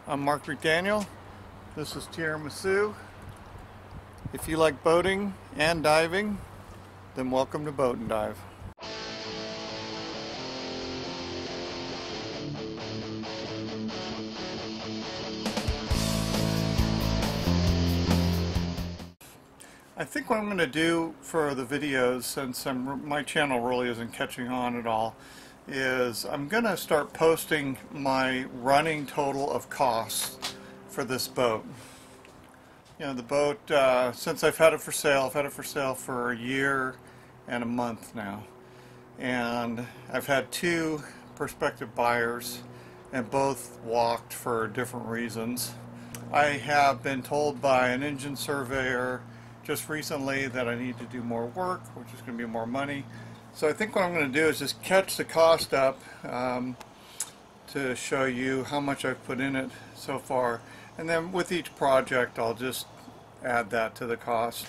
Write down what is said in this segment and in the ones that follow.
I'm Mark McDaniel. This is Tiaramisu. If you like boating and diving, then welcome to Boat and Dive. I think what I'm going to do for the videos, since my channel really isn't catching on at all, is I'm going to start posting my running total of costs for this boat. You know, the boat, since I've had it for sale, I've had it for sale for a year and a month now. And I've had two prospective buyers, and both walked for different reasons. I have been told by an engine surveyor just recently that I need to do more work, which is going to be more money. So I think what I'm going to do is just catch the cost up to show you how much I've put in it so far. And then with each project I'll just add that to the cost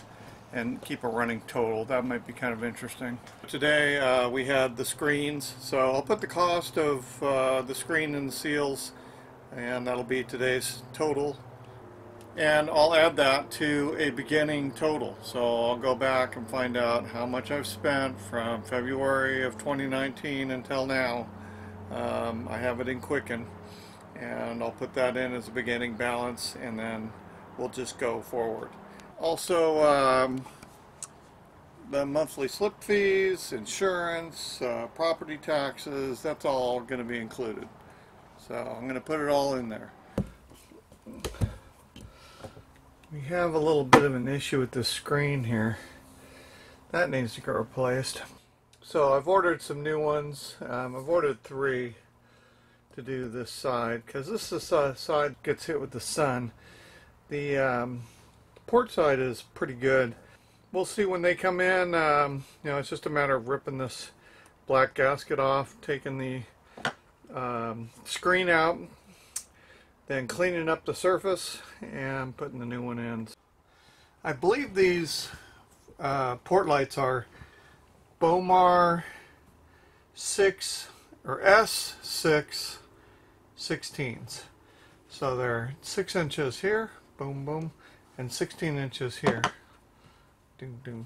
and keep a running total. That might be kind of interesting. Today we had the screens, so I'll put the cost of the screen and the seals, and that'll be today's total. And I'll add that to a beginning total. So I'll go back and find out how much I've spent from February of 2019 until now. I have it in Quicken, and I'll put that in as a beginning balance, and then we'll just go forward. Also, the monthly slip fees, insurance, property taxes, that's all going to be included. So I'm going to put it all in there. We have a little bit of an issue with this screen here. That needs to get replaced. So I've ordered some new ones. I've ordered 3 to do this side, because this side gets hit with the sun. The port side is pretty good. We'll see when they come in. You know, it's just a matter of ripping this black gasket off, taking the screen out, then cleaning up the surface and putting the new one in. I believe these port lights are Bomar 6 or S6 16s. So they're 6 inches here, boom boom, and 16 inches here. Ding ding.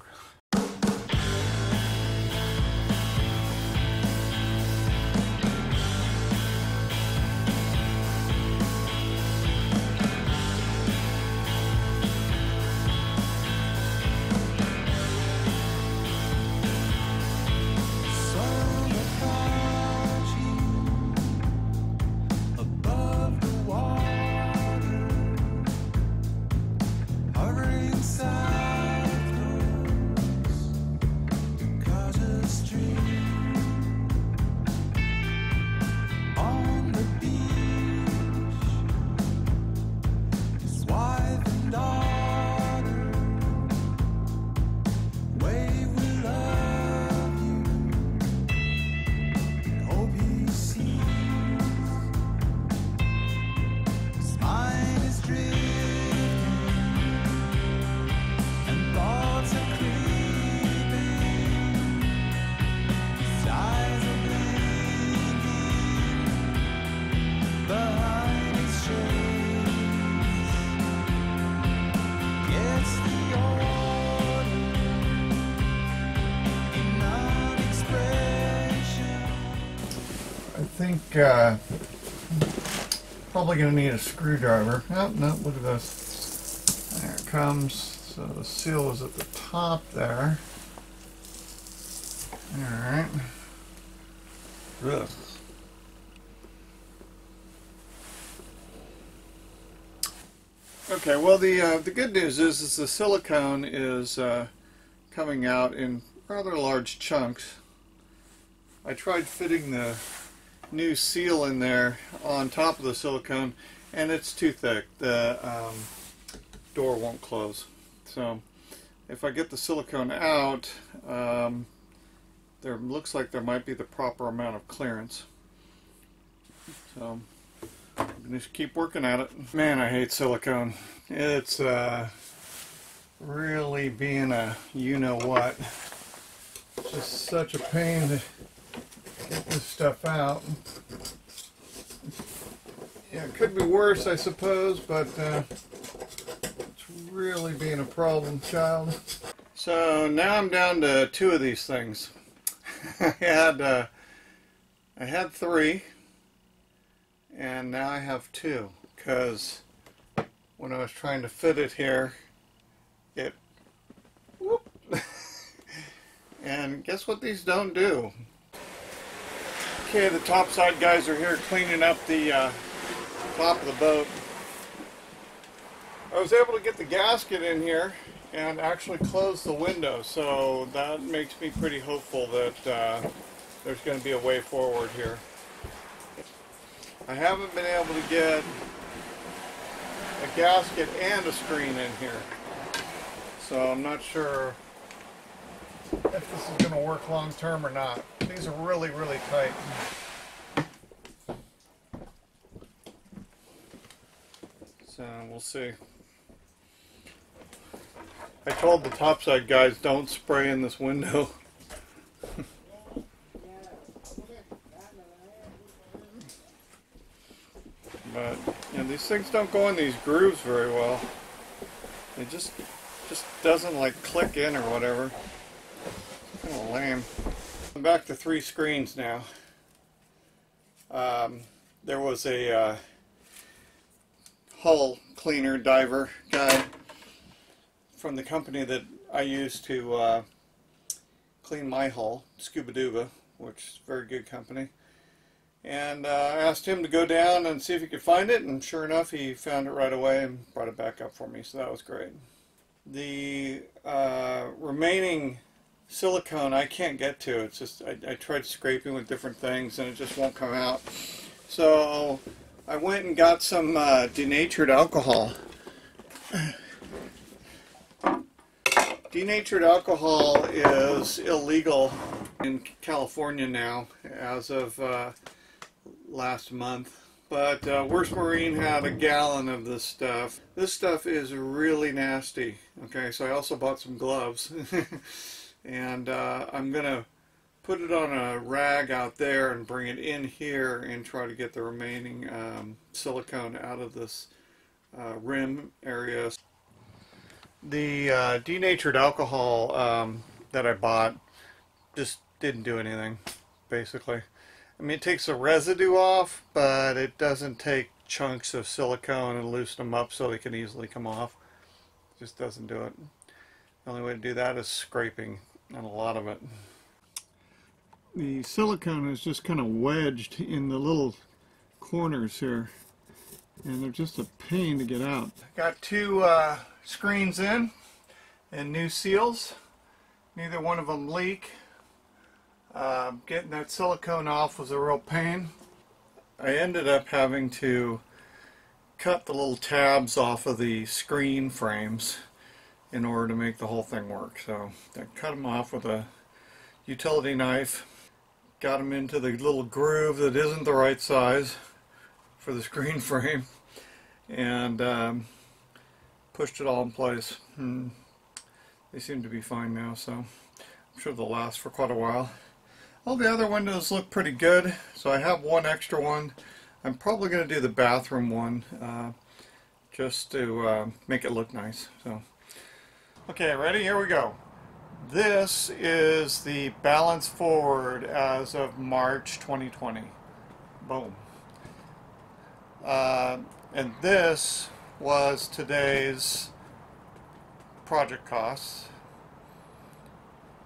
I think probably going to need a screwdriver. Oh, no, look at this. There it comes. So the seal is at the top there. Alright. Okay, well the good news is the silicone is coming out in rather large chunks. I tried fitting the new seal in there on top of the silicone, and it's too thick. The door won't close. So if I get the silicone out, there looks like there might be the proper amount of clearance. So I'm going to keep working at it. Man, I hate silicone. It's really being a you-know-what. It's just such a pain to get this stuff out. Yeah, it could be worse, I suppose, but it's really being a problem child. So now I'm down to 2 of these things. I had 3, and now I have 2, because when I was trying to fit it here, it whoop. And guess what these don't do? Okay, the topside guys are here cleaning up the top of the boat. I was able to get the gasket in here and actually close the window, so that makes me pretty hopeful that there's going to be a way forward here. I haven't been able to get a gasket and a screen in here, so I'm not sure if this is going to work long term or not. These are really, really tight. So we'll see. I told the topside guys don't spray in this window. But these things don't go in these grooves very well. It just doesn't like click in or whatever. It's kind of lame. I'm back to 3 screens now. There was a hull cleaner diver guy from the company that I use to clean my hull, Scuba Duba, which is a very good company. And I asked him to go down and see if he could find it, and sure enough he found it right away and brought it back up for me, so that was great. The remaining silicone I can't get to. It's just I tried scraping with different things and it just won't come out. So I went and got some denatured alcohol. Denatured alcohol is illegal in California now as of last month. But Worst Marine had a gallon of this stuff. This stuff is really nasty. Okay, so I also bought some gloves. And I'm going to put it on a rag out there and bring it in here and try to get the remaining silicone out of this rim area. The denatured alcohol that I bought just didn't do anything, basically. I mean, it takes the residue off, but it doesn't take chunks of silicone and loosen them up so they can easily come off. It just doesn't do it. The only way to do that is scraping, and a lot of it. The silicone is just kind of wedged in the little corners here, and they're just a pain to get out. Got 2 screens in and new seals. Neither one of them leak. Getting that silicone off was a real pain. I ended up having to cut the little tabs off of the screen frames in order to make the whole thing work. So I cut them off with a utility knife, got them into the little groove that isn't the right size for the screen frame, and pushed it all in place. They seem to be fine now, so I'm sure they'll last for quite a while. All the other windows look pretty good, so I have 1 extra one. I'm probably going to do the bathroom one just to make it look nice. So, okay, ready? Here we go. This is the balance forward as of March 2020. Boom. And this was today's project costs.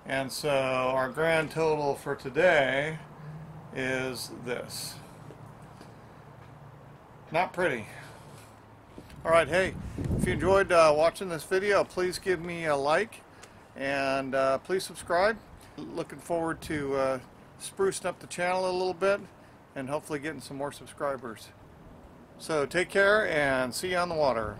And so our grand total for today is this. Not pretty. Alright, hey, if you enjoyed watching this video, please give me a like and please subscribe. Looking forward to sprucing up the channel a little bit and hopefully getting some more subscribers. So take care and see you on the water.